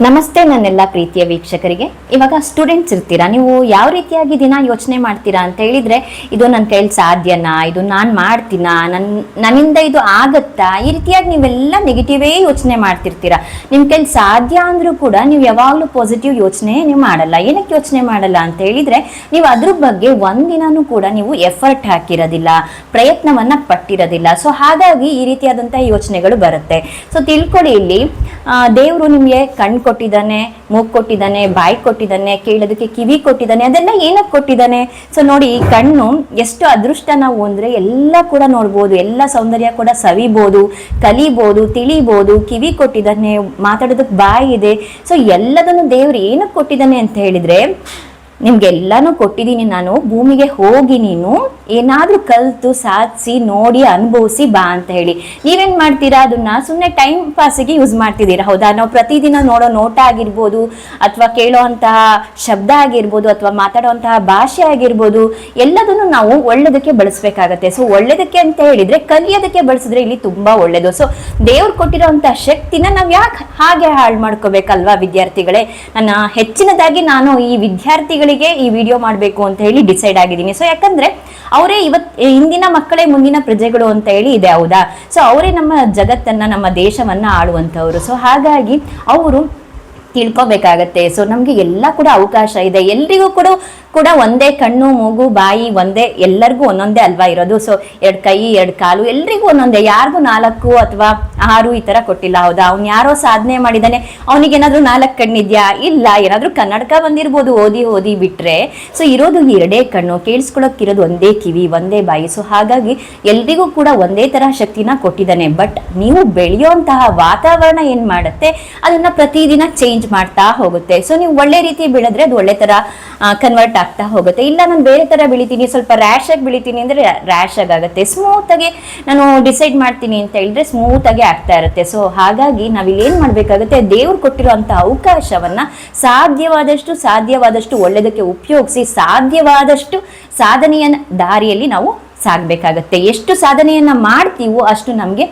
ನಮಸ್ತೆ ನನ್ನೆಲ್ಲ ಪ್ರೀತಿಯ ವೀಕ್ಷಕರಿಗೆ. ಇವಾಗ ಸ್ಟೂಡೆಂಟ್ಸ್ ಇರ್ತೀರಾ, ನೀವು ಯಾವ ರೀತಿಯಾಗಿ ದಿನ ಯೋಚನೆ ಮಾಡ್ತೀರಾ ಅಂತ ಹೇಳಿದ್ರೆ, ಇದು ನನ್ನ ಕೈಲಿ ಸಾಧ್ಯನಾ, ಇದು ನಾನು ಮಾಡ್ತೀನಾ, ನನ್ನಿಂದ ಇದು ಆಗತ್ತಾ, ಈ ರೀತಿಯಾಗಿ ನೀವೆಲ್ಲ ನೆಗೆಟಿವೇ ಯೋಚನೆ ಮಾಡ್ತಿರ್ತೀರಾ. ನಿಮ್ಮ ಕೈಲಿ ಸಾಧ್ಯ ಅಂದ್ರೂ ಕೂಡ ನೀವು ಯಾವಾಗಲೂ ಪಾಸಿಟಿವ್ ಯೋಚನೆ ನೀವು ಮಾಡಲ್ಲ. ಏನಕ್ಕೆ ಯೋಚನೆ ಮಾಡಲ್ಲ ಅಂತ ಹೇಳಿದ್ರೆ, ನೀವು ಅದ್ರ ಬಗ್ಗೆ ಒಂದಿನಾನು ಕೂಡ ನೀವು ಎಫರ್ಟ್ ಹಾಕಿರೋದಿಲ್ಲ, ಪ್ರಯತ್ನವನ್ನ ಪಟ್ಟಿರೋದಿಲ್ಲ. ಸೊ ಹಾಗಾಗಿ ಈ ರೀತಿಯಾದಂತಹ ಯೋಚನೆಗಳು ಬರುತ್ತೆ. ಸೊ ತಿಳ್ಕೊಳ್ಳಿ, ಇಲ್ಲಿ ದೇವರು ನಿಮಗೆ ಕಣ್ಣು ಕೊಟ್ಟಿದ್ದಾನೆ, ಮೂಗು ಕೊಟ್ಟಿದ್ದಾನೆ, ಬಾಯಿ ಕೊಟ್ಟಿದ್ದಾನೆ, ಕೇಳೋದಕ್ಕೆ ಕಿವಿ ಕೊಟ್ಟಿದ್ದಾನೆ. ಅದೆಲ್ಲ ಏನಕ್ಕೆ ಕೊಟ್ಟಿದ್ದಾನೆ? ಸೊ ನೋಡಿ, ಈ ಕಣ್ಣು ಎಷ್ಟು ಅದೃಷ್ಟ ನಾವು ಅಂದ್ರೆ ಎಲ್ಲ ಕೂಡ ನೋಡ್ಬೋದು, ಎಲ್ಲ ಸೌಂದರ್ಯ ಕೂಡ ಸವಿಬೋದು, ಕಲಿಬೋದು, ತಿಳಿಬೋದು. ಕಿವಿ ಕೊಟ್ಟಿದ್ದಾನೆ, ಮಾತಾಡೋದಕ್ಕೆ ಬಾಯಿ ಇದೆ. ಸೊ ಎಲ್ಲದನ್ನು ದೇವ್ರು ಏನಕ್ಕೆ ಕೊಟ್ಟಿದ್ದಾನೆ ಅಂತ ಹೇಳಿದ್ರೆ, ನಿಮ್ಗೆಲ್ಲಾನು ಕೊಟ್ಟಿದ್ದೀನಿ ನಾನು, ಭೂಮಿಗೆ ಹೋಗಿ ನೀನು ಏನಾದ್ರೂ ಕಲ್ತು ಸಾಧಿಸಿ ನೋಡಿ ಅನುಭವಿಸಿ ಬಾ ಅಂತ ಹೇಳಿ. ನೀವೇನ್ ಮಾಡ್ತೀರಾ? ಅದನ್ನ ಸುಮ್ಮನೆ ಟೈಮ್ ಪಾಸಿಗೆ ಯೂಸ್ ಮಾಡ್ತಿದ್ದೀರಾ, ಹೌದಾ? ನಾವು ಪ್ರತಿದಿನ ನೋಡೋ ನೋಟ ಆಗಿರ್ಬೋದು, ಅಥವಾ ಕೇಳೋಂತಹ ಶಬ್ದ ಆಗಿರ್ಬೋದು, ಅಥವಾ ಮಾತಾಡುವಂತಹ ಭಾಷೆ ಆಗಿರ್ಬೋದು, ಎಲ್ಲದನ್ನು ನಾವು ಒಳ್ಳೇದಕ್ಕೆ ಬಳಸ್ಬೇಕಾಗತ್ತೆ. ಸೊ ಒಳ್ಳೇದಕ್ಕೆ ಅಂತ ಹೇಳಿದ್ರೆ ಕಲಿಯೋದಕ್ಕೆ ಬಳಸಿದ್ರೆ ಇಲ್ಲಿ ತುಂಬಾ ಒಳ್ಳೇದು. ಸೊ ದೇವ್ರು ಕೊಟ್ಟಿರೋಂತಹ ಶಕ್ತಿನ ನಾವ್ ಯಾಕೆ ಹಾಗೆ ಹಾಳು ಮಾಡ್ಕೋಬೇಕಲ್ವಾ ವಿದ್ಯಾರ್ಥಿಗಳೇ? ನನ್ನ ಹೆಚ್ಚಿನದಾಗಿ ನಾನು ಈ ವಿದ್ಯಾರ್ಥಿಗಳಿಗೆ ಈ ವಿಡಿಯೋ ಮಾಡಬೇಕು ಅಂತ ಹೇಳಿ ಡಿಸೈಡ್ ಆಗಿದ್ದೀನಿ. ಸೊ ಯಾಕಂದ್ರೆ ಅವರೇ ಇಂದಿನ ಮಕ್ಕಳೇ ಮುಂದಿನ ಪ್ರಜೆಗಳು ಅಂತ ಹೇಳಿ ಇದೆ, ಹೌದಾ? ಸೊ ಅವರೇ ನಮ್ಮ ಜಗತ್ತನ್ನ, ನಮ್ಮ ದೇಶವನ್ನ ಆಳುವಂತವ್ರು. ಸೊ ಹಾಗಾಗಿ ಅವರು ತಿಳ್ಕೊಬೇಕಾಗತ್ತೆ. ಸೊ ನಮ್ಗೆ ಎಲ್ಲ ಕೂಡ ಅವಕಾಶ ಇದೆ. ಎಲ್ರಿಗೂ ಕೂಡ ಒಂದೇ ಕಣ್ಣು, ಮೂಗು, ಬಾಯಿ ಒಂದೇ, ಎಲ್ಲರಿಗೂ ಒಂದೊಂದೇ ಅಲ್ವಾ ಇರೋದು? ಸೊ 2 ಕೈ 2 ಕಾಲು ಎಲ್ರಿಗೂ ಒಂದೊಂದೇ, ಯಾರಿಗೂ 4 ಅಥವಾ 6 ಈ ತರ ಕೊಟ್ಟಿಲ್ಲ, ಹೌದಾ? ಅವ್ನು ಯಾರೋ ಸಾಧನೆ ಮಾಡಿದಾನೆ, ಅವನಿಗೆ ಏನಾದ್ರೂ 4 ಕಣ್ಣಿದ್ಯಾ? ಇಲ್ಲ. ಏನಾದ್ರೂ ಕನ್ನಡಕ ಬಂದಿರ್ಬೋದು ಓದಿ ಬಿಟ್ರೆ. ಸೊ ಇರೋದು 2 ಕಣ್ಣು, ಕೇಳಿಸ್ಕೊಳಕ್ಕಿರೋದು ಒಂದೇ ಕಿವಿ, ಒಂದೇ ಬಾಯಿ. ಸೊ ಹಾಗಾಗಿ ಎಲ್ರಿಗೂ ಕೂಡ ಒಂದೇ ತರ ಶಕ್ತಿನ ಕೊಟ್ಟಿದ್ದಾನೆ. ಬಟ್ ನೀವು ಬೆಳೆಯುವಂತಹ ವಾತಾವರಣ ಏನ್ ಮಾಡುತ್ತೆ, ಅದನ್ನ ಪ್ರತಿದಿನ ಚೇಂಜ್ ಮಾಡ್ತಾ ಹೋಗುತ್ತೆ. ಸೊ ನೀವು ಒಳ್ಳೆ ರೀತಿ ಬೆಳೆದ್ರೆ ಅದು ಒಳ್ಳೆ ತರ ಕನ್ವರ್ಟ್ ಆಗ್ತಾ ಹೋಗುತ್ತೆ. ಇಲ್ಲ ನಾನು ಬೇರೆ ತರ ಬೆಳಿತೀನಿ, ಸ್ವಲ್ಪ ರ್ಯಾಶ್ ಆಗಿ ಬೆಳಿತೀನಿ ಅಂದ್ರೆ ರ್ಯಾಶ್ ಆಗುತ್ತೆ. ಸ್ಮೂತ್ ಆಗಿ ನಾನು ಡಿಸೈಡ್ ಮಾಡ್ತೀನಿ ಅಂತ ಹೇಳಿದ್ರೆ ಸ್ಮೂತ್ ಆಗಿ ಆಗ್ತಾ ಇರುತ್ತೆ. ಸೊ ಹಾಗಾಗಿ ನಾವಿಲ್ಲಿ ಏನ್ ಮಾಡ್ಬೇಕಾಗುತ್ತೆ, ದೇವ್ರು ಕೊಟ್ಟಿರುವಂತಹ ಅವಕಾಶವನ್ನ ಸಾಧ್ಯವಾದಷ್ಟು ಒಳ್ಳೆದಕ್ಕೆ ಉಪಯೋಗಿಸಿ ಸಾಧ್ಯವಾದಷ್ಟು ಸಾಧನೆಯ ದಾರಿಯಲ್ಲಿ ನಾವು ಸಾಗ್ಬೇಕಾಗತ್ತೆ. ಎಷ್ಟು ಸಾಧನೆಯನ್ನ ಮಾಡ್ತೀವೋ ಅಷ್ಟು ನಮ್ಗೆ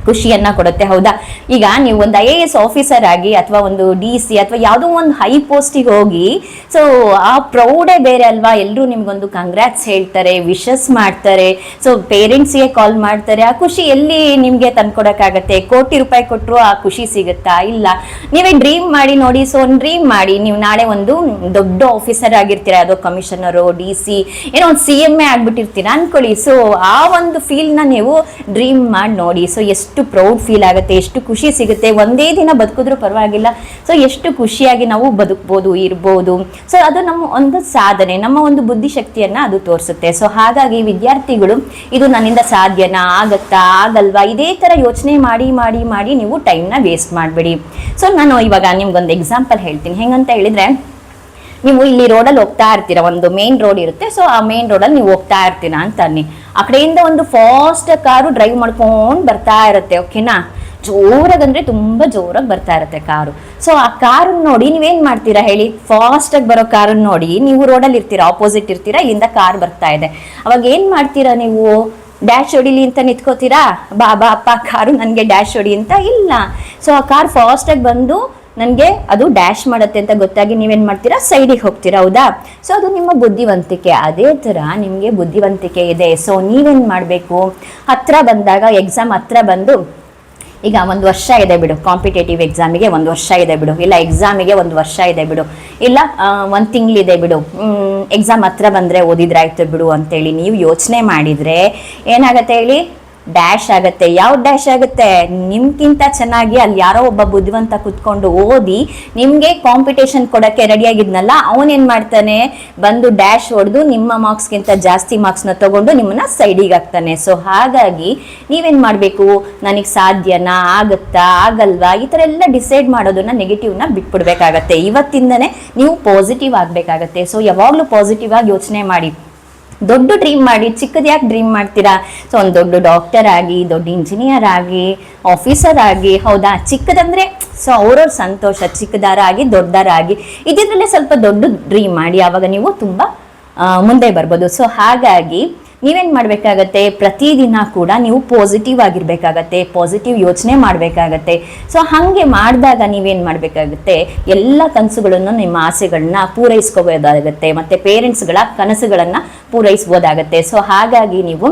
ಖುಷಿಯನ್ನ ಕೊಡುತ್ತೆ, ಹೌದಾ? ಈಗ ನೀವು ಒಂದು IAS ಆಫೀಸರ್ ಆಗಿ ಅಥವಾ ಒಂದು DC ಅಥವಾ ಯಾವುದೋ ಒಂದು ಹೈ ಪೋಸ್ಟಿಗೆ ಹೋಗಿ, ಸೊ ಆ ಪ್ರೌಡೇ ಬೇರೆ ಅಲ್ವಾ? ಎಲ್ಲರೂ ನಿಮ್ಗೊಂದು ಕಂಗ್ರಾಟ್ಸ್ ಹೇಳ್ತಾರೆ, ವಿಶಸ್ ಮಾಡ್ತಾರೆ, ಸೊ ಪೇರೆಂಟ್ಸ್ಗೆ ಕಾಲ್ ಮಾಡ್ತಾರೆ. ಆ ಖುಷಿ ಎಲ್ಲಿ ನಿಮ್ಗೆ ತಂದ್ಕೊಡಕ್ಕಾಗತ್ತೆ? ಕೋಟಿ ರೂಪಾಯಿ ಕೊಟ್ಟರು ಆ ಖುಷಿ ಸಿಗುತ್ತಾ? ಇಲ್ಲ. ನೀವೇ ಡ್ರೀಮ್ ಮಾಡಿ ನೋಡಿ. ಸೊ ಒಂದು ಡ್ರೀಮ್ ಮಾಡಿ, ನೀವು ನಾಳೆ ಒಂದು ದೊಡ್ಡ ಆಫೀಸರ್ ಆಗಿರ್ತೀರಾ, ಯಾವುದೋ ಕಮಿಷನರು, DC, ಏನೋ ಒಂದು CMA ಆಗ್ಬಿಟ್ಟಿರ್ತೀರಾ ಅನ್ಕೊಳ್ಳಿ. ಸೊ ಆ ಒಂದು ಫೀಲ್ನ ನೀವು ಡ್ರೀಮ್ ಮಾಡಿ ನೋಡಿ. ಸೊ ಎಷ್ಟು ಪ್ರೌಡ್ ಫೀಲ್ ಆಗುತ್ತೆ, ಎಷ್ಟು ಖುಷಿ ಸಿಗುತ್ತೆ. ಒಂದೇ ದಿನ ಬದುಕಿದ್ರು ಪರವಾಗಿಲ್ಲ, ಸೊ ಎಷ್ಟು ಖುಷಿಯಾಗಿ ನಾವು ಬದುಕ್ಬೋದು, ಇರ್ಬೋದು. ಸೊ ಅದು ನಮ್ಮ ಒಂದು ಸಾಧನೆ, ನಮ್ಮ ಒಂದು ಬುದ್ಧಿಶಕ್ತಿಯನ್ನ ಅದು ತೋರಿಸುತ್ತೆ. ಸೊ ಹಾಗಾಗಿ ವಿದ್ಯಾರ್ಥಿಗಳು, ಇದು ನನ್ನಿಂದ ಸಾಧ್ಯನಾ, ಆಗತ್ತಾ, ಆಗಲ್ವಾ, ಇದೇ ತರ ಯೋಚನೆ ಮಾಡಿ ನೀವು ಟೈಮ್ನ ವೇಸ್ಟ್ ಮಾಡಬೇಡಿ. ಸೊ ನಾನು ಇವಾಗ ನಿಮ್ಗೊಂದು ಎಕ್ಸಾಂಪಲ್ ಹೇಳ್ತೀನಿ. ಹೆಂಗಂತ ಹೇಳಿದ್ರೆ, ನೀವು ಇಲ್ಲಿ ರೋಡಲ್ಲಿ ಹೋಗ್ತಾ ಇರ್ತೀರಾ, ಒಂದು ಮೇನ್ ರೋಡ್ ಇರುತ್ತೆ. ಸೊ ಆ ಮೇನ್ ರೋಡಲ್ಲಿ ನೀವು ಹೋಗ್ತಾ ಇರ್ತೀರಾ ಅಂತ ಅನ್ನಿ. ಆ ಕಡೆಯಿಂದ ಒಂದು ಫಾಸ್ಟ್ ಕಾರು ಡ್ರೈವ್ ಮಾಡ್ಕೊಂಡು ಬರ್ತಾ ಇರುತ್ತೆ, ಓಕೆನಾ? ಜೋರಾಗಂದ್ರೆ ತುಂಬಾ ಜೋರಾಗಿ ಬರ್ತಾ ಇರುತ್ತೆ ಕಾರು. ಸೊ ಆ ಕಾರನ್ನ ನೋಡಿ ನೀವೇನ್ ಮಾಡ್ತೀರಾ ಹೇಳಿ? ಫಾಸ್ಟ್ ಆಗಿ ಬರೋ ಕಾರನ್ನ ನೋಡಿ, ನೀವು ರೋಡಲ್ಲಿ ಇರ್ತೀರಾ, ಆಪೋಸಿಟ್ ಇರ್ತೀರಾ, ಇಲ್ಲಿಂದ ಕಾರ್ ಬರ್ತಾ ಇದೆ. ಅವಾಗ ಏನ್ ಮಾಡ್ತೀರಾ ನೀವು? ಡ್ಯಾಶ್ ಹೊಡಿಲಿ ಅಂತ ನಿಂತ್ಕೋತೀರಾ? ಬಾ ಅಪ್ಪ ಕಾರು ನನಗೆ ಡ್ಯಾಶ್ ಹೊಡಿ ಅಂತ? ಇಲ್ಲ. ಸೊ ಆ ಕಾರ್ ಫಾಸ್ಟ್ ಆಗಿ ಬಂದು ನನಗೆ ಅದು ಡ್ಯಾಶ್ ಮಾಡುತ್ತೆ ಅಂತ ಗೊತ್ತಾಗಿ ನೀವೇನ್ ಮಾಡ್ತೀರಾ? ಸೈಡಿಗೆ ಹೋಗ್ತೀರಾ, ಹೌದಾ? ಸೊ ಅದು ನಿಮ್ಮ ಬುದ್ಧಿವಂತಿಕೆ. ಅದೇ ತರ ನಿಮ್ಗೆ ಬುದ್ಧಿವಂತಿಕೆ ಇದೆ. ಸೊ ನೀವೇನ್ ಮಾಡ್ಬೇಕು, ಹತ್ರ ಬಂದಾಗ, ಎಕ್ಸಾಮ್ ಹತ್ರ ಬಂದು, ಈಗ 1 ವರ್ಷ ಇದೆ ಬಿಡು, ಕಾಂಪಿಟೇಟಿವ್ ಎಕ್ಸಾಮಿಗೆ 1 ವರ್ಷ ಇದೆ ಬಿಡು, ಇಲ್ಲ ಎಕ್ಸಾಮಿಗೆ 1 ವರ್ಷ ಇದೆ ಬಿಡು, ಇಲ್ಲ 1 ತಿಂಗಳಿದೆ ಬಿಡು, ಎಕ್ಸಾಮ್ ಹತ್ರ ಬಂದ್ರೆ ಓದಿದ್ರಾಯ್ತು ಬಿಡು ಅಂತೇಳಿ ನೀವು ಯೋಚನೆ ಮಾಡಿದ್ರೆ ಏನಾಗತ್ತೆ ಹೇಳಿ? ಡ್ಯಾಶ್ ಆಗತ್ತೆ. ಯಾವ ಡ್ಯಾಶ್ ಆಗುತ್ತೆ? ನಿಮ್ಗಿಂತ ಚೆನ್ನಾಗಿ ಅಲ್ಲಿ ಯಾರೋ ಒಬ್ಬ ಬುದ್ಧಿವಂತ ಕುತ್ಕೊಂಡು ಓದಿ ನಿಮ್ಗೆ ಕಾಂಪಿಟೇಷನ್ ಕೊಡಕ್ಕೆ ರೆಡಿ ಆಗಿದ್ನಲ್ಲ, ಅವನೇನ್ ಮಾಡ್ತಾನೆ? ಬಂದು ಡ್ಯಾಶ್ ಹೊಡೆದು ನಿಮ್ಮ ಮಾರ್ಕ್ಸ್ಗಿಂತ ಜಾಸ್ತಿ ಮಾರ್ಕ್ಸ್ನ ತಗೊಂಡು ನಿಮ್ಮನ್ನ ಸೈಡಿಗೆ ಹಾಕ್ತಾನೆ. ಸೊ ಹಾಗಾಗಿ ನೀವೇನ್ ಮಾಡ್ಬೇಕು? ನನಗೆ ಸಾಧ್ಯನಾ, ಆಗತ್ತಾ, ಆಗಲ್ವಾ, ಈ ತರ ಎಲ್ಲ ಡಿಸೈಡ್ ಮಾಡೋದನ್ನ, ನೆಗೆಟಿವ್ನ ಬಿಟ್ಬಿಡ್ಬೇಕಾಗತ್ತೆ. ಇವತ್ತಿಂದನೇ ನೀವು ಪಾಸಿಟಿವ್ ಆಗ್ಬೇಕಾಗತ್ತೆ. ಸೊ ಯಾವಾಗ್ಲೂ ಪಾಸಿಟಿವ್ ಆಗಿ ಯೋಚನೆ ಮಾಡಿ. ದೊಡ್ಡ ಡ್ರೀಮ್ ಮಾಡಿ, ಚಿಕ್ಕದ ಯಾಕೆ ಡ್ರೀಮ್ ಮಾಡ್ತೀರಾ? ಸೊ ಒಂದು ದೊಡ್ಡ ಡಾಕ್ಟರ್ ಆಗಿ, ದೊಡ್ಡ ಇಂಜಿನಿಯರ್ ಆಗಿ, ಆಫೀಸರ್ ಆಗಿ, ಹೌದಾ? ಚಿಕ್ಕದಂದ್ರೆ ಸೊ ಅವ್ರವ್ರ ಸಂತೋಷ, ಚಿಕ್ಕದಾರ ಆಗಿ ದೊಡ್ಡದಾರ ಆಗಿ, ಇದ್ರಲ್ಲೇ ಸ್ವಲ್ಪ ದೊಡ್ಡ ಡ್ರೀಮ್ ಮಾಡಿ, ಆವಾಗ ನೀವು ತುಂಬಾ ಮುಂದೆ ಬರ್ಬೋದು. ಸೊ ಹಾಗಾಗಿ ನೀವೇನ್ ಮಾಡ್ಬೇಕಾಗತ್ತೆ, ಪ್ರತಿದಿನ ಕೂಡ ನೀವು ಪಾಸಿಟಿವ್ ಆಗಿರ್ಬೇಕಾಗತ್ತೆ, ಪಾಸಿಟಿವ್ ಯೋಚನೆ ಮಾಡ್ಬೇಕಾಗತ್ತೆ. ಸೊ ಹಾಗೆ ಮಾಡಿದಾಗ ನೀವೇನ್ ಮಾಡ್ಬೇಕಾಗತ್ತೆ, ಎಲ್ಲ ಕನಸುಗಳನ್ನು, ನಿಮ್ಮ ಆಸೆಗಳನ್ನ ಪೂರೈಸ್ಕೋಬೋದಾಗತ್ತೆ, ಮತ್ತೆ ಪೇರೆಂಟ್ಸ್ಗಳ ಕನಸುಗಳನ್ನ ಪೂರೈಸ್ಬೋದಾಗತ್ತೆ. ಸೊ ಹಾಗಾಗಿ ನೀವು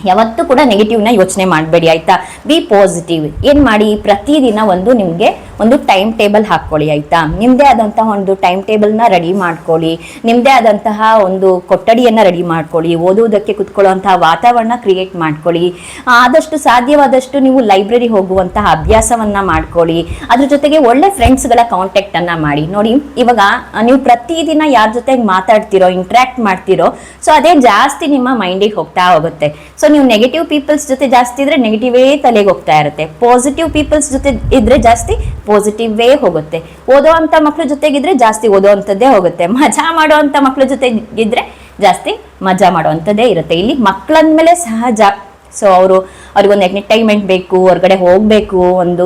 ಯಾವತ್ತೂ ಕೂಡ ನೆಗೆಟಿವ್ನ ಯೋಚನೆ ಮಾಡಬೇಡಿ, ಆಯ್ತಾ. B positive. ಏನು ಮಾಡಿ, ಪ್ರತಿದಿನ ನಿಮಗೆ ಒಂದು ಟೈಮ್ ಟೇಬಲ್ ಹಾಕ್ಕೊಳ್ಳಿ, ಆಯ್ತಾ. ನಿಮ್ಮದೇ ಆದಂತಹ ಒಂದು ಟೈಮ್ ಟೇಬಲ್ನ ರೆಡಿ ಮಾಡ್ಕೊಳ್ಳಿ, ನಿಮ್ಮದೇ ಆದಂತಹ ಒಂದು ಕೊಠಡಿಯನ್ನು ರೆಡಿ ಮಾಡ್ಕೊಳ್ಳಿ, ಓದುವುದಕ್ಕೆ ಕುತ್ಕೊಳ್ಳುವಂತಹ ವಾತಾವರಣ ಕ್ರಿಯೇಟ್ ಮಾಡ್ಕೊಳ್ಳಿ. ಆದಷ್ಟು ಸಾಧ್ಯವಾದಷ್ಟು ನೀವು ಲೈಬ್ರರಿ ಹೋಗುವಂತಹ ಅಭ್ಯಾಸವನ್ನ ಮಾಡ್ಕೊಳ್ಳಿ. ಅದ್ರ ಜೊತೆಗೆ ಒಳ್ಳೆ ಫ್ರೆಂಡ್ಸ್ಗಳ ಕಾಂಟ್ಯಾಕ್ಟ್ ಅನ್ನ ಮಾಡಿ. ನೋಡಿ, ಇವಾಗ ನೀವು ಪ್ರತಿದಿನ ಯಾರ ಜೊತೆಗೆ ಮಾತಾಡ್ತಿರೋ, ಇಂಟ್ರಾಕ್ಟ್ ಮಾಡ್ತಿರೋ, ಸೊ ಅದೇ ಜಾಸ್ತಿ ನಿಮ್ಮ ಮೈಂಡಿಗೆ ಹೋಗ್ತಾ ಹೋಗುತ್ತೆ. ಸೊ ನೀವು ನೆಗೆಟಿವ್ ಪೀಪಲ್ಸ್ ಜೊತೆ ಜಾಸ್ತಿ ಇದ್ರೆ ನೆಗೆಟಿವೇ ತಲೆಗೆ ಹೋಗ್ತಾ ಇರುತ್ತೆ, ಪಾಸಿಟಿವ್ ಪೀಪಲ್ಸ್ ಜೊತೆ ಇದ್ರೆ ಜಾಸ್ತಿ ಪಾಸಿಟಿವೇ ಹೋಗುತ್ತೆ. ಓದೋ ಅಂತ ಮಕ್ಳ ಜೊತೆಗಿದ್ರೆ ಜಾಸ್ತಿ ಓದೋ ಅಂಥದ್ದೇ ಹೋಗುತ್ತೆ, ಮಜಾ ಮಾಡೋ ಅಂತ ಮಕ್ಳ ಜೊತೆ ಇದ್ರೆ ಜಾಸ್ತಿ ಮಜಾ ಮಾಡೋ ಅಂಥದ್ದೇ ಇರುತ್ತೆ. ಇಲ್ಲಿ ಮಕ್ಕಳಂದ್ಮೇಲೆ ಸಹಜ. ಸೊ ಅವ್ರಿಗೊಂದು ಎಂಟರ್ಟೈನ್ಮೆಂಟ್ ಬೇಕು, ಹೊರಗಡೆ ಹೋಗಬೇಕು, ಒಂದು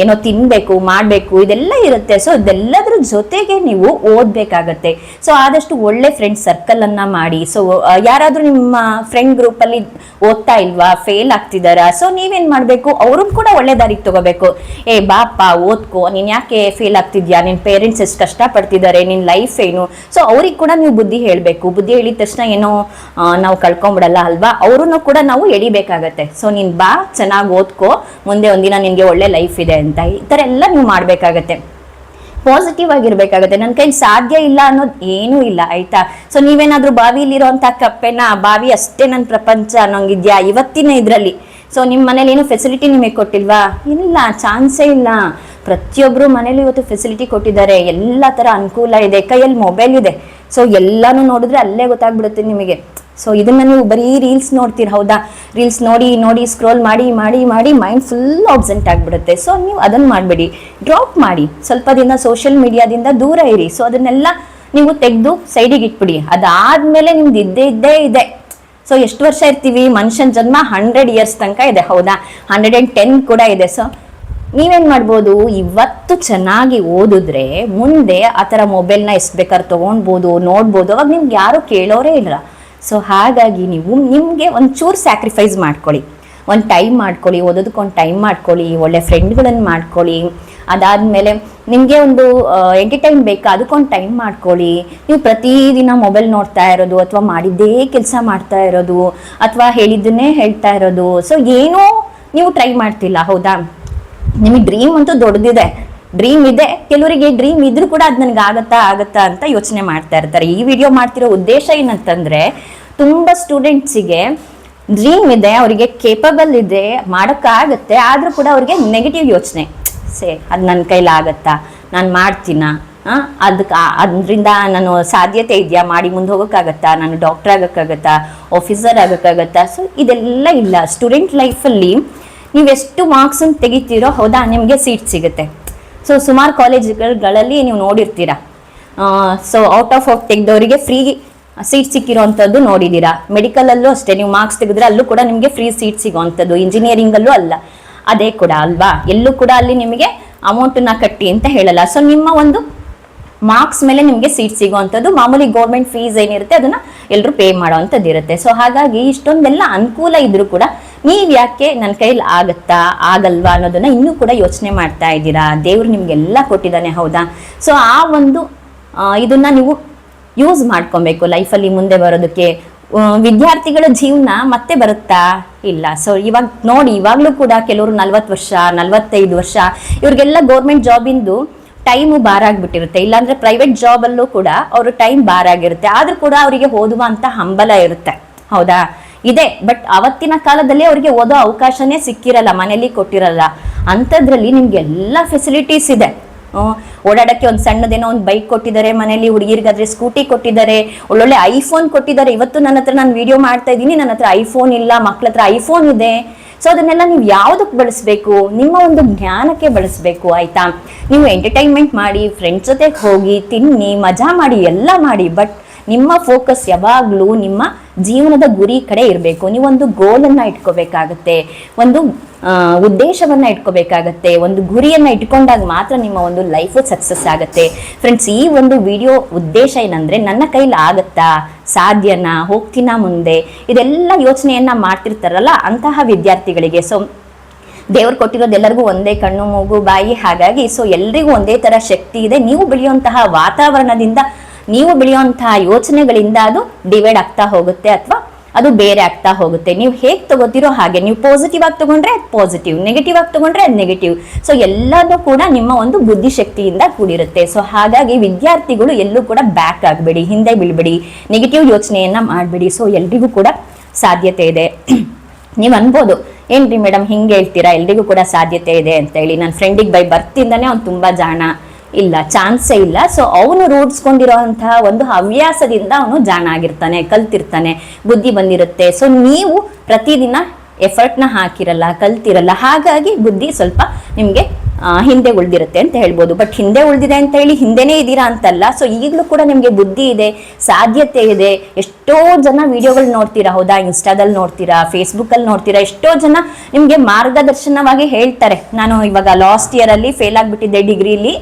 ಏನೋ ತಿನ್ನಬೇಕು, ಮಾಡಬೇಕು, ಇದೆಲ್ಲ ಇರುತ್ತೆ. ಸೊ ಇದೆಲ್ಲದ್ರ ಜೊತೆಗೆ ನೀವು ಓದಬೇಕಾಗತ್ತೆ. ಸೊ ಆದಷ್ಟು ಒಳ್ಳೆ ಫ್ರೆಂಡ್ ಸರ್ಕಲ್ ಅನ್ನ ಮಾಡಿ. ಸೊ ಯಾರಾದರೂ ನಿಮ್ಮ ಫ್ರೆಂಡ್ ಗ್ರೂಪಲ್ಲಿ ಓದ್ತಾ ಇಲ್ವಾ, ಫೇಲ್ ಆಗ್ತಿದಾರಾ, ಸೊ ನೀವೇನ್ ಮಾಡಬೇಕು, ಅವ್ರನ್ನ ಕೂಡ ಒಳ್ಳೆ ದಾರಿಗೆ ತಗೋಬೇಕು. ಏ ಬಾಪ ಓದ್ಕೋ, ನೀನ್ ಯಾಕೆ ಫೇಲ್ ಆಗ್ತಿದ್ಯಾ, ನಿನ್ ಪೇರೆಂಟ್ಸ್ ಎಷ್ಟು ಕಷ್ಟಪಡ್ತಿದ್ದಾರೆ, ನಿನ್ ಲೈಫ್ ಏನು. ಸೊ ಅವ್ರಿಗೆ ಕೂಡ ನೀವು ಬುದ್ಧಿ ಹೇಳಬೇಕು. ಬುದ್ಧಿ ಹೇಳಿದ ತಕ್ಷಣ ಏನೋ ನಾವು ಕಳ್ಕೊಂಡ್ಬಿಡಲ್ಲ ಅಲ್ವಾ, ಅವ್ರನ್ನು ಕೂಡ ನಾವು ಎಡಿಬೇಕಾಗತ್ತೆ. ಸೊ ನೀನ್ ಬಾ, ಚೆನ್ನಾಗಿ ಓದ್ಕೋ, ಮುಂದೆ ಒಂದಿನ ನಿನ್ಗೆ ಒಳ್ಳೆ ಲೈಫ್ ಇದೆ ಅಂತ, ಈ ತರ ಎಲ್ಲ ನೀವು ಮಾಡ್ಬೇಕಾಗತ್ತೆ. ಪಾಸಿಟಿವ್ ಆಗಿರ್ಬೇಕಾಗತ್ತೆ. ನನ್ನ ಕೈಲಿ ಸಾಧ್ಯ ಇಲ್ಲ ಅನ್ನೋದು ಏನೂ ಇಲ್ಲ, ಆಯ್ತಾ. ಸೊ ನೀವೇನಾದ್ರೂ ಬಾವಿಲಿರೋಂಥ ಕಪ್ಪೆನ, ಬಾವಿ ಅಷ್ಟೇ ನನ್ನ ಪ್ರಪಂಚ ಅನ್ನೋಂಗಿದ್ಯಾ ಇವತ್ತಿನ ಇದ್ರಲ್ಲಿ. ಸೊ ನಿಮ್ಮ ಮನೇಲಿ ಏನು ಫೆಸಿಲಿಟಿ ನಿಮಗೆ ಕೊಟ್ಟಿಲ್ವಾ, ಇಲ್ಲ, ಚಾನ್ಸೇ ಇಲ್ಲ. ಪ್ರತಿಯೊಬ್ಬರು ಮನೇಲಿ ಇವತ್ತು ಫೆಸಿಲಿಟಿ ಕೊಟ್ಟಿದ್ದಾರೆ, ಎಲ್ಲ ತರ ಅನುಕೂಲ ಇದೆ, ಕೈಯಲ್ಲಿ ಮೊಬೈಲ್ ಇದೆ. ಸೊ ಎಲ್ಲಾನು ನೋಡಿದ್ರೆ ಅಲ್ಲೇ ಗೊತ್ತಾಗ್ಬಿಡುತ್ತೆ ನಿಮಗೆ. ಸೊ ಇದನ್ನ ನೀವು ಬರೀ ರೀಲ್ಸ್ ನೋಡ್ತೀರ, ಹೌದಾ. ರೀಲ್ಸ್ ನೋಡಿ ನೋಡಿ ಸ್ಕ್ರೋಲ್ ಮಾಡಿ ಮಾಡಿ ಮಾಡಿ ಮೈಂಡ್ ಫುಲ್ ಆಬ್ಸೆಂಟ್ ಆಗಿಬಿಡುತ್ತೆ. ಸೊ ನೀವು ಅದನ್ನ ಮಾಡಬೇಡಿ, ಡ್ರಾಪ್ ಮಾಡಿ. ಸ್ವಲ್ಪ ದಿನ ಸೋಷಿಯಲ್ ಮೀಡಿಯಾದಿಂದ ದೂರ ಇರಿ. ಸೊ ಅದನ್ನೆಲ್ಲ ನೀವು ತೆಗೆದು ಸೈಡಿಗೆ ಇಟ್ಬಿಡಿ. ಅದಾದ್ಮೇಲೆ ನಿಮ್ದು ಇದ್ದೇ ಇದೆ. ಸೊ ಎಷ್ಟು ವರ್ಷ ಇರ್ತೀವಿ, ಮನುಷ್ಯನ ಜನ್ಮ 100 years ತನಕ ಇದೆ, ಹೌದಾ. 110 ಕೂಡ ಇದೆ. ಸೊ ನೀವೇನ್ ಮಾಡ್ಬೋದು, ಇವತ್ತು ಚೆನ್ನಾಗಿ ಓದಿದ್ರೆ ಮುಂದೆ ಆ ಥರ ಮೊಬೈಲ್ನ ಎಷ್ಟು ಬೇಕಾದ್ರೆ ತೊಗೊಳ್ಬೋದು, ನೋಡ್ಬೋದು. ಅವಾಗ ನಿಮ್ಗೆ ಯಾರು ಕೇಳೋರೇ ಇಲ್ಲ. ಸೊ ಹಾಗಾಗಿ ನೀವು ನಿಮಗೆ ಒಂಚೂರು ಸ್ಯಾಕ್ರಿಫೈಸ್ ಮಾಡ್ಕೊಳ್ಳಿ, ಒಂದು ಟೈಮ್ ಮಾಡ್ಕೊಳ್ಳಿ, ಓದೋದಕ್ಕೊಂದು ಟೈಮ್ ಮಾಡ್ಕೊಳ್ಳಿ, ಒಳ್ಳೆ ಫ್ರೆಂಡ್ಗಳನ್ನು ಮಾಡ್ಕೊಳ್ಳಿ. ಅದಾದಮೇಲೆ ನಿಮಗೆ ಒಂದು ಎಂಟರ್ಟೈನ್ ಬೇಕಾ, ಅದಕ್ಕೊಂದು ಟೈಮ್ ಮಾಡ್ಕೊಳ್ಳಿ. ನೀವು ಪ್ರತಿದಿನ ಮೊಬೈಲ್ ನೋಡ್ತಾ ಇರೋದು, ಅಥವಾ ಮಾಡಿದ್ದೇ ಕೆಲಸ ಮಾಡ್ತಾ ಇರೋದು, ಅಥವಾ ಹೇಳಿದ್ದನ್ನೇ ಹೇಳ್ತಾ ಇರೋದು, ಸೊ ಏನೋ ನೀವು ಟ್ರೈ ಮಾಡ್ತಿಲ್ಲ, ಹೌದಾ. ನಿಮಗೆ ಡ್ರೀಮ್ ಅಂತೂ ದೊಡ್ಡದಿದೆ, ಡ್ರೀಮ್ ಇದೆ. ಕೆಲವರಿಗೆ ಡ್ರೀಮ್ ಇದ್ರೂ ಕೂಡ ಅದು ನನಗೆ ಆಗತ್ತಾ ಅಂತ ಯೋಚನೆ ಮಾಡ್ತಾ ಇರ್ತಾರೆ. ಈ ವಿಡಿಯೋ ಮಾಡ್ತಿರೋ ಉದ್ದೇಶ ಏನಂತಂದ್ರೆ, ತುಂಬಾ ಸ್ಟೂಡೆಂಟ್ಸಿಗೆ ಡ್ರೀಮ್ ಇದೆ, ಅವರಿಗೆ ಕೇಪಬಲ್ ಇದೆ, ಮಾಡೋಕ್ಕಾಗತ್ತೆ, ಆದ್ರೂ ಕೂಡ ಅವ್ರಿಗೆ ನೆಗೆಟಿವ್ ಯೋಚನೆ. ಅದು ನನ್ನ ಕೈಲಿ ಆಗತ್ತಾ, ನಾನು ಮಾಡ್ತೀನ, ಅದರಿಂದ ನಾನು ಸಾಧ್ಯತೆ ಇದೆಯಾ, ಮಾಡಿ ಮುಂದೆ ಹೋಗೋಕ್ಕಾಗತ್ತಾ, ನಾನು ಡಾಕ್ಟರ್ ಆಗೋಕ್ಕಾಗತ್ತಾ, ಆಫೀಸರ್ ಆಗೋಕ್ಕಾಗತ್ತಾ. ಸೊ ಇದೆಲ್ಲ ಇಲ್ಲ. ಸ್ಟೂಡೆಂಟ್ ಲೈಫಲ್ಲಿ ನೀವೆಷ್ಟು ಮಾರ್ಕ್ಸನ್ನು ತೆಗಿತೀರೋ, ಹೌದಾ, ನಿಮಗೆ ಸೀಟ್ ಸಿಗುತ್ತೆ. ಸೊ ಸುಮಾರು ಕಾಲೇಜ್ಗಳಲ್ಲಿ ನೀವು ನೋಡಿರ್ತೀರಾ. ಸೊ ಔಟ್ ಆಫ್ ತೆಗೆದವರಿಗೆ ಫ್ರೀ ಸೀಟ್ ಸಿಕ್ಕಿರೋವಂಥದ್ದು ನೋಡಿದ್ದೀರಾ. ಮೆಡಿಕಲಲ್ಲೂ ಅಷ್ಟೇ, ನೀವು ಮಾರ್ಕ್ಸ್ ತೆಗೆದ್ರೆ ಅಲ್ಲೂ ಕೂಡ ನಿಮಗೆ ಫ್ರೀ ಸೀಟ್ ಸಿಗೋವಂಥದ್ದು. ಇಂಜಿನಿಯರಿಂಗಲ್ಲೂ ಅಲ್ಲ, ಅದೇ ಕೂಡ ಅಲ್ವಾ. ಎಲ್ಲೂ ಕೂಡ ಅಲ್ಲಿ ನಿಮಗೆ ಅಮೌಂಟನ್ನ ಕಟ್ಟಿ ಅಂತ ಹೇಳಲ್ಲ. ಸೊ ನಿಮ್ಮ ಒಂದು ಮಾರ್ಕ್ಸ್ ಮೇಲೆ ನಿಮಗೆ ಸೀಟ್ ಸಿಗೋವಂಥದ್ದು. ಮಾಮೂಲಿ ಗೌರ್ಮೆಂಟ್ ಫೀಸ್ ಏನಿರುತ್ತೆ ಅದನ್ನ ಎಲ್ಲರೂ ಪೇ ಮಾಡೋವಂಥದ್ದು ಇರುತ್ತೆ. ಸೊ ಹಾಗಾಗಿ ಇಷ್ಟೊಂದೆಲ್ಲ ಅನುಕೂಲ ಇದ್ರೂ ಕೂಡ ನೀವು ಯಾಕೆ ನನ್ನ ಕೈಲಿ ಆಗತ್ತಾ ಆಗಲ್ವಾ ಅನ್ನೋದನ್ನ ಇನ್ನೂ ಕೂಡ ಯೋಚನೆ ಮಾಡ್ತಾ ಇದ್ದೀರಾ. ದೇವ್ರು ನಿಮ್ಗೆಲ್ಲ ಕೊಟ್ಟಿದ್ದಾನೆ, ಹೌದಾ. ಸೊ ಆ ಒಂದು ಇದನ್ನ ನೀವು ಯೂಸ್ ಮಾಡ್ಕೊಬೇಕು ಲೈಫಲ್ಲಿ ಮುಂದೆ ಬರೋದಕ್ಕೆ. ವಿದ್ಯಾರ್ಥಿಗಳ ಜೀವನ ಮತ್ತೆ ಬರುತ್ತಾ, ಇಲ್ಲ. ಸೊ ಇವಾಗ ನೋಡಿ, ಇವಾಗಲೂ ಕೂಡ ಕೆಲವರು 40 ವರ್ಷ 45 ವರ್ಷ ಇವ್ರಿಗೆಲ್ಲ ಗೌರ್ಮೆಂಟ್ ಜಾಬಿಂದು ಟೈಮು ಬಾರ್ ಆಗ್ಬಿಟ್ಟಿರುತ್ತೆ. ಇಲ್ಲಾಂದ್ರೆ ಪ್ರೈವೇಟ್ ಜಾಬಲ್ಲೂ ಕೂಡ ಅವರು ಟೈಮ್ ಬಾರ್ ಆಗಿರುತ್ತೆ. ಆದ್ರೂ ಕೂಡ ಅವರಿಗೆ ಓದುವ ಅಂತ ಹಂಬಲ ಇರುತ್ತೆ, ಹೌದಾ, ಇದೆ. ಬಟ್ ಅವತ್ತಿನ ಕಾಲದಲ್ಲಿ ಅವರಿಗೆ ಓದೋ ಅವಕಾಶನೇ ಸಿಕ್ಕಿರಲ್ಲ, ಮನೇಲಿ ಕೊಟ್ಟಿರಲ್ಲ. ಅಂಥದ್ರಲ್ಲಿ ನಿಮ್ಗೆಲ್ಲ ಫೆಸಿಲಿಟೀಸ್ ಇದೆ. ಓಡಾಡಕ್ಕೆ ಒಂದು ಸಣ್ಣದೇನೋ ಒಂದು ಬೈಕ್ ಕೊಟ್ಟಿದ್ದಾರೆ, ಮನೇಲಿ ಹುಡುಗಿರಿಗಾದ್ರೆ ಸ್ಕೂಟಿ ಕೊಟ್ಟಿದ್ದಾರೆ, ಒಳ್ಳೊಳ್ಳೆ ಐಫೋನ್ ಕೊಟ್ಟಿದ್ದಾರೆ. ಇವತ್ತು ನನ್ನ ಹತ್ರ ನಾನು ವಿಡಿಯೋ ಮಾಡ್ತಾ ಇದ್ದೀನಿ, ನನ್ನ ಹತ್ರ ಐಫೋನ್ ಇಲ್ಲ, ಮಕ್ಳ ಹತ್ರ ಐಫೋನ್ ಇದೆ. ಸೊ ಅದನ್ನೆಲ್ಲ ನೀವು ಯಾವುದಕ್ಕೆ ಬಳಸಬೇಕು, ನಿಮ್ಮ ಒಂದು ಜ್ಞಾನಕ್ಕೆ ಬಳಸಬೇಕು, ಆಯ್ತಾ. ನೀವು ಎಂಟರ್ಟೈನ್ಮೆಂಟ್ ಮಾಡಿ, ಫ್ರೆಂಡ್ಸ್ ಜೊತೆಗೆ ಹೋಗಿ, ತಿನ್ನಿ, ಮಜಾ ಮಾಡಿ, ಎಲ್ಲ ಮಾಡಿ. ಬಟ್ ನಿಮ್ಮ ಫೋಕಸ್ ಯಾವಾಗಲೂ ನಿಮ್ಮ ಜೀವನದ ಗುರಿ ಕಡೆ ಇರಬೇಕು. ನೀವೊಂದು ಗೋಲನ್ನು ಇಟ್ಕೋಬೇಕಾಗತ್ತೆ, ಒಂದು ಉದ್ದೇಶವನ್ನ ಇಟ್ಕೋಬೇಕಾಗತ್ತೆ, ಒಂದು ಗುರಿಯನ್ನ ಇಟ್ಕೊಂಡಾಗ ಮಾತ್ರ ನಿಮ್ಮ ಒಂದು ಲೈಫ್ ಸಕ್ಸಸ್ ಆಗುತ್ತೆ. ಫ್ರೆಂಡ್ಸ್, ಈ ಒಂದು ವಿಡಿಯೋ ಉದ್ದೇಶ ಏನಂದ್ರೆ, ನನ್ನ ಕೈಲಿ ಆಗತ್ತಾ, ಸಾಧ್ಯನಾ, ಹೋಗ್ತೀನಾ ಮುಂದೆ, ಇದೆಲ್ಲ ಯೋಚನೆಯನ್ನ ಮಾಡ್ತಿರ್ತಾರಲ್ಲ ಅಂತಹ ವಿದ್ಯಾರ್ಥಿಗಳಿಗೆ. ಸೊ ದೇವ್ರು ಕೊಟ್ಟಿರೋದು ಎಲ್ಲರಿಗೂ ಒಂದೇ ಕಣ್ಣು, ಮೂಗು, ಬಾಯಿ. ಹಾಗಾಗಿ ಸೊ ಎಲ್ರಿಗೂ ಒಂದೇ ತರ ಶಕ್ತಿ ಇದೆ. ನೀವು ಬೆಳೆಯುವಂತಹ ವಾತಾವರಣದಿಂದ, ನೀವು ಬೆಳೆಯುವಂತಹ ಯೋಚನೆಗಳಿಂದ ಅದು ಡಿವೈಡ್ ಆಗ್ತಾ ಹೋಗುತ್ತೆ ಅಥವಾ ಅದು ಬೇರೆ ಆಗ್ತಾ ಹೋಗುತ್ತೆ. ನೀವು ಹೇಗೆ ತಗೋತಿರೋ ಹಾಗೆ. ನೀವು ಪಾಸಿಟಿವ್ ಆಗಿ ತಗೊಂಡ್ರೆ ಅದು ಪಾಸಿಟಿವ್, ನೆಗೆಟಿವ್ ಆಗಿ ತಗೊಂಡ್ರೆ ಅದು ನೆಗೆಟಿವ್. ಸೊ ಎಲ್ಲದೂ ಕೂಡ ನಿಮ್ಮ ಒಂದು ಬುದ್ಧಿಶಕ್ತಿಯಿಂದ ಕೂಡಿರುತ್ತೆ. ಸೊ ಹಾಗಾಗಿ ವಿದ್ಯಾರ್ಥಿಗಳು ಎಲ್ಲೂ ಕೂಡ ಬ್ಯಾಕ್ ಆಗಬೇಡಿ, ಹಿಂದೆ ಬೀಳ್ಬೇಡಿ, ನೆಗೆಟಿವ್ ಯೋಚನೆಯನ್ನ ಮಾಡಬೇಡಿ. ಸೊ ಎಲ್ರಿಗೂ ಕೂಡ ಸಾಧ್ಯತೆ ಇದೆ. ನೀವು ಅನ್ಬೋದು, ಏನ್ರಿ ಮೇಡಮ್ ಹಿಂಗೆ ಹೇಳ್ತೀರಾ, ಎಲ್ರಿಗೂ ಕೂಡ ಸಾಧ್ಯತೆ ಇದೆ ಅಂತ ಹೇಳಿ. ನನ್ನ ಫ್ರೆಂಡಿಗೆ ಬೈ ಬರ್ತಿಂದಾನೆ ಅವ್ನು ತುಂಬಾ ಜಾಣ. ಇಲ್ಲ, ಚಾನ್ಸೇ ಇಲ್ಲ. ಸೊ ಅವನು ರೂಢಿಸ್ಕೊಂಡಿರೋಂತಹ ಒಂದು ಹವ್ಯಾಸದಿಂದ ಅವನು ಜಾಣ ಆಗಿರ್ತಾನೆ, ಕಲ್ತಿರ್ತಾನೆ, ಬುದ್ಧಿ ಬಂದಿರುತ್ತೆ. ಸೊ ನೀವು ಪ್ರತಿದಿನ ಎಫರ್ಟ್ನ ಹಾಕಿರಲ್ಲ, ಕಲ್ತಿರಲ್ಲ, ಹಾಗಾಗಿ ಬುದ್ಧಿ ಸ್ವಲ್ಪ ನಿಮಗೆ ಹಿಂದೆ ಉಳಿದಿರುತ್ತೆ ಅಂತ ಹೇಳ್ಬೋದು. ಬಟ್ ಹಿಂದೆ ಉಳಿದಿದೆ ಅಂತ ಹೇಳಿ ಹಿಂದೆನೇ ಇದ್ದೀರಾ ಅಂತಲ್ಲ. ಸೊ ಈಗಲೂ ಕೂಡ ನಿಮಗೆ ಬುದ್ಧಿ ಇದೆ, ಸಾಧ್ಯತೆ ಇದೆ. ಎಷ್ಟೋ ಜನ ವಿಡಿಯೋಗಳು ನೋಡ್ತೀರಾ, ಹೌದಾ, ಇನ್ಸ್ಟಾದಲ್ಲಿ ನೋಡ್ತೀರಾ, ಫೇಸ್ಬುಕ್ಕಲ್ಲಿ ನೋಡ್ತೀರಾ. ಎಷ್ಟೋ ಜನ ನಿಮಗೆ ಮಾರ್ಗದರ್ಶನವಾಗಿ ಹೇಳ್ತಾರೆ. ನಾನು ಇವಾಗ ಲಾಸ್ಟ್ ಇಯರ್ ಅಲ್ಲಿ ಫೇಲ್ ಆಗಿಬಿಟ್ಟಿದ್ದೆ ಡಿಗ್ರಿಲಿ,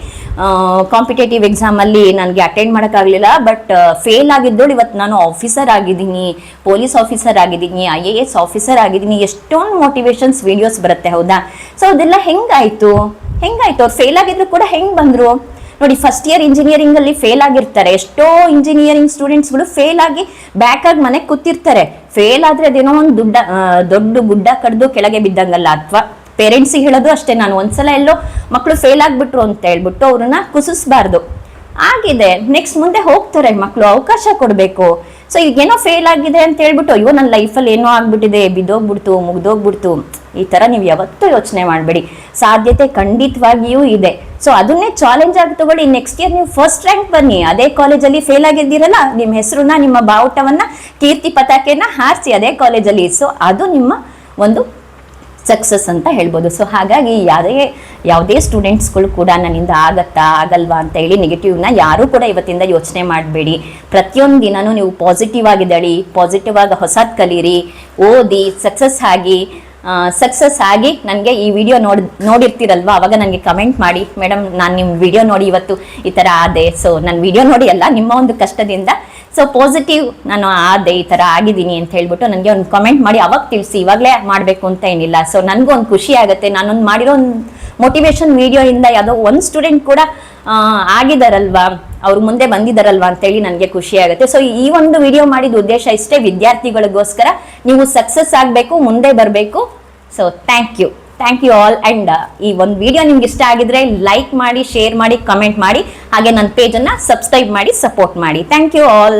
ಕಾಂಪಿಟೇಟಿವ್ ಎಕ್ಸಾಮಲ್ಲಿ ನನಗೆ ಅಟೆಂಡ್ ಮಾಡೋಕ್ಕಾಗಲಿಲ್ಲ. ಬಟ್ ಫೇಲ್ ಆಗಿದ್ದೋಳು ಇವತ್ತು ನಾನು ಆಫೀಸರ್ ಆಗಿದ್ದೀನಿ, ಪೊಲೀಸ್ ಆಫೀಸರ್ ಆಗಿದ್ದೀನಿ, IAS ಆಫೀಸರ್ ಆಗಿದ್ದೀನಿ. ಎಷ್ಟೊಂದು ಮೋಟಿವೇಶನ್ಸ್ ವಿಡಿಯೋಸ್ ಬರುತ್ತೆ, ಹೌದಾ. ಸೊ ಅದೆಲ್ಲ ಹೆಂಗಾಯ್ತು ಅವ್ರು ಫೇಲ್ ಆಗಿದ್ರು ಕೂಡ ಹೆಂಗ್ ಬಂದ್ರು ನೋಡಿ. ಫಸ್ಟ್ ಇಯರ್ ಇಂಜಿನಿಯರಿಂಗ್ ಅಲ್ಲಿ ಫೇಲ್ ಆಗಿರ್ತಾರೆ. ಎಷ್ಟೋ ಇಂಜಿನಿಯರಿಂಗ್ ಸ್ಟೂಡೆಂಟ್ಸ್ಗಳು ಫೇಲ್ ಆಗಿ ಬ್ಯಾಕ್ ಆಗಿ ಮನೆಗೆ ಕೂತಿರ್ತಾರೆ. ಫೇಲ್ ಆದ್ರೆ ಅದೇನೋ ಒಂದು ದೊಡ್ಡ ಗುಡ್ಡ ಕಡ್ದು ಕೆಳಗೆ ಬಿದ್ದಂಗಲ್ಲ. ಅಥವಾ ಪೇರೆಂಟ್ಸಿಗೆ ಹೇಳೋದು ಅಷ್ಟೇ, ನಾನು ಒಂದ್ಸಲ ಎಲ್ಲೋ ಮಕ್ಕಳು ಫೇಲ್ ಆಗ್ಬಿಟ್ರು ಅಂತ ಹೇಳ್ಬಿಟ್ಟು ಅವ್ರನ್ನ ಕುಸಿಸ್ಬಾರ್ದು. ಆಗಿದೆ, ನೆಕ್ಸ್ಟ್ ಮುಂದೆ ಹೋಗ್ತಾರೆ ಮಕ್ಕಳು, ಅವಕಾಶ ಕೊಡಬೇಕು. ಸೊ ಈಗೇನೋ ಫೇಲ್ ಆಗಿದೆ ಅಂತ ಹೇಳ್ಬಿಟ್ಟು ಅಯ್ಯೋ ನನ್ನ ಲೈಫಲ್ಲಿ ಏನೋ ಆಗ್ಬಿಟ್ಟಿದೆ, ಬಿದ್ದೋಗ್ಬಿಡ್ತು, ಮುಗ್ದೋಗ್ಬಿಡ್ತು, ಈ ತರ ನೀವು ಯಾವತ್ತೂ ಯೋಚನೆ ಮಾಡಬೇಡಿ. ಸಾಧ್ಯತೆ ಖಂಡಿತವಾಗಿಯೂ ಇದೆ. ಸೊ ಅದನ್ನೇ ಚಾಲೆಂಜ್ ಆಗಿ ತಗೊಳ್ಳಿ. ನೆಕ್ಸ್ಟ್ ಇಯರ್ ನೀವು ಫಸ್ಟ್ ರ್ಯಾಂಕ್ ಬನ್ನಿ. ಅದೇ ಕಾಲೇಜಲ್ಲಿ ಫೇಲ್ ಆಗಿದ್ದೀರಲ್ಲ, ನಿಮ್ಮ ಹೆಸರನ್ನ, ನಿಮ್ಮ ಬಾವುಟವನ್ನ, ಕೀರ್ತಿ ಪತಾಕೆಯನ್ನ ಹಾರಿಸಿ ಅದೇ ಕಾಲೇಜಲ್ಲಿ. ಸೊ ಅದು ನಿಮ್ಮ ಒಂದು ಸಕ್ಸಸ್ ಅಂತ ಹೇಳ್ಬೋದು. ಸೊ ಹಾಗಾಗಿ ಯಾವುದೇ ಸ್ಟೂಡೆಂಟ್ಸ್ಗಳು ಕೂಡ ನನ್ನಿಂದ ಆಗತ್ತಾ, ಆಗಲ್ವಾ ಅಂತ ಹೇಳಿ ನೆಗೆಟಿವ್ನ ಯಾರೂ ಕೂಡ ಇವತ್ತಿಂದ ಯೋಚನೆ ಮಾಡಬೇಡಿ. ಪ್ರತಿಯೊಂದು ದಿನನೂ ನೀವು ಪಾಸಿಟಿವ್ ಆಗಿದ್ದಾಳಿ, ಪಾಸಿಟಿವ್ ಆಗಿ ಹೊಸದು ಕಲೀರಿ, ಓದಿ, ಸಕ್ಸಸ್ ಆಗಿ ನನಗೆ ಈ ವಿಡಿಯೋ ನೋಡಿರ್ತೀರಲ್ವಾ, ಅವಾಗ ನನಗೆ ಕಮೆಂಟ್ ಮಾಡಿ, ಮೇಡಮ್ ನಾನು ನಿಮ್ಮ ವಿಡಿಯೋ ನೋಡಿ ಇವತ್ತು ಈ ಥರ ಆದೆ. ಸೊ ನನ್ನ ವಿಡಿಯೋ ನೋಡಿ ಅಲ್ಲ, ನಿಮ್ಮ ಒಂದು ಕಷ್ಟದಿಂದ ಸೊ ಪಾಸಿಟಿವ್ ನಾನು ಆದೆ, ಈ ಥರ ಆಗಿದ್ದೀನಿ ಅಂತ ಹೇಳ್ಬಿಟ್ಟು ನನಗೆ ಒಂದು ಕಮೆಂಟ್ ಮಾಡಿ ಅವಾಗ ತಿಳಿಸಿ. ಇವಾಗಲೇ ಮಾಡಬೇಕು ಅಂತ ಏನಿಲ್ಲ. ಸೊ ನನಗೂ ಒಂದು ಖುಷಿ ಆಗುತ್ತೆ, ನಾನೊಂದು ಮಾಡಿರೋ ಒಂದು ಮೋಟಿವೇಶನ್ ವಿಡಿಯೋಯಿಂದ ಯಾವುದೋ ಒಂದು ಸ್ಟೂಡೆಂಟ್ ಕೂಡ ಆಗಿದಾರಲ್ವಾ, ಅವ್ರು ಮುಂದೆ ಬಂದಿದ್ದಾರಲ್ವಾ ಅಂತೇಳಿ ನನಗೆ ಖುಷಿ ಆಗುತ್ತೆ. ಸೊ ಈ ಒಂದು ವಿಡಿಯೋ ಮಾಡಿದ ಉದ್ದೇಶ ಇಷ್ಟೇ, ವಿದ್ಯಾರ್ಥಿಗಳಿಗೋಸ್ಕರ ನೀವು ಸಕ್ಸಸ್ ಆಗಬೇಕು, ಮುಂದೆ ಬರಬೇಕು. So thank you all. And ಈ ಒಂದು ವಿಡಿಯೋ ನಿಮ್ಗೆ ಇಷ್ಟ ಆಗಿದ್ರೆ ಲೈಕ್ ಮಾಡಿ, ಶೇರ್ ಮಾಡಿ, ಕಮೆಂಟ್ ಮಾಡಿ, ಹಾಗೆ ನನ್ನ ಪೇಜನ್ನು ಸಬ್ಸ್ಕ್ರೈಬ್ ಮಾಡಿ ಸಪೋರ್ಟ್ ಮಾಡಿ. Thank you all.